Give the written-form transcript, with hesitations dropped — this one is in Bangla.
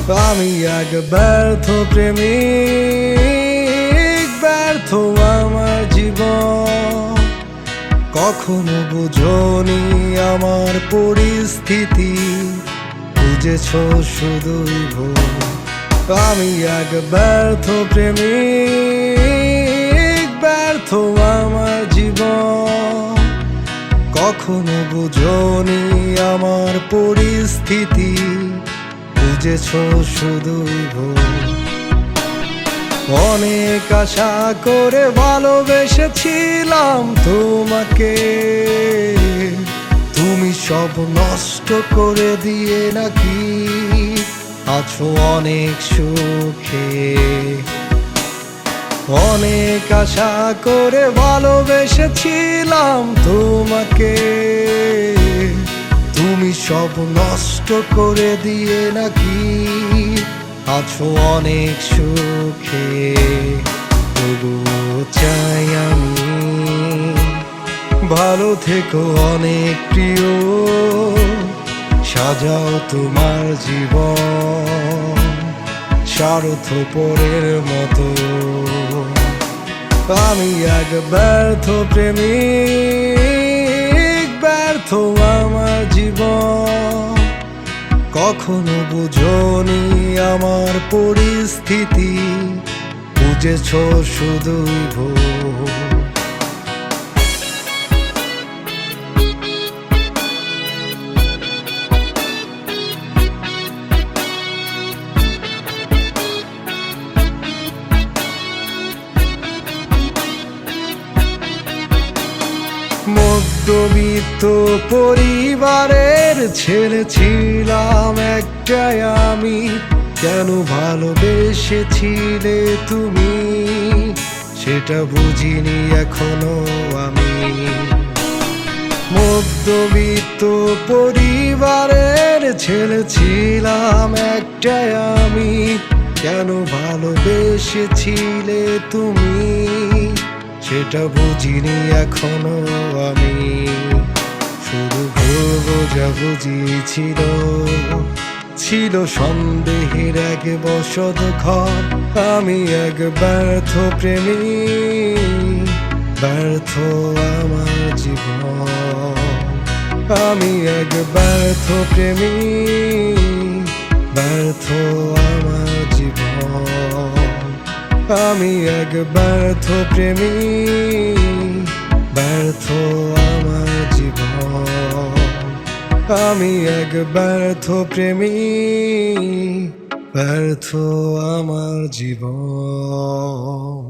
আমি এক ব্যর্থ প্রেমিক, ব্যর্থ আমার জীবন। কখনো বুঝোনি আমার পরিস্থিতি, বুঝেছ শুধুই ভুল। আমি এক ব্যর্থ প্রেমিক, ব্যর্থ আমার জীবন। কখনো বুঝোনি আমার পরিস্থিতি, বুঝেছ শুধুই ভুল। অনেক আশা করে ভালোবেসেছিলাম তোমাকে, তুমি সব নষ্ট করে দিয়ে নাকি আছো অনেক সুখে। অনেক আশা করে ভালোবেসেছিলাম তোমাকে, তুমি সব নষ্ট করে দিয়ে নাকি আছো অনেক সুখে। তবুও চাই আমি ভালো থেকো অনেক প্রিয়, সাজাও তোমার জীবন স্বার্থপরের মতো। আমি এক ব্যর্থ প্রেমিক, ব্যর্থ আমার জীবন। কখনো বুঝোনি আমার পরিস্থিতি, বুঝেছ শুধুই ভুল। মধ্যবিত্ত পরিবারের ছেলে ছিলাম একটাই আমি, কেন ভালোবেসেছিলে তুমি সেটা বুঝিনি এখনো আমি। মধ্যবিত্ত পরিবারের ছেলে ছিলাম একটাই আমি, কেন ভালোবেসেছিলে তুমি সেটা বুঝিনি এখনো আমি। শুধু ভুল বোঝাবুঝি ছিল, ছিল সন্দেহের এক বসত ঘর। আমি এক ব্যর্থ প্রেমিক, ব্যর্থ আমার জীবন। আমি এক ব্যর্থ প্রেমিক, ব্যর্থ আমার জীবন। আমি এক ব্যর্থ প্রেমিক, ব্যর্থ আমার জীবন। আমি এক ব্যর্থ প্রেমিক, ব্যর্থ আমার জীবন।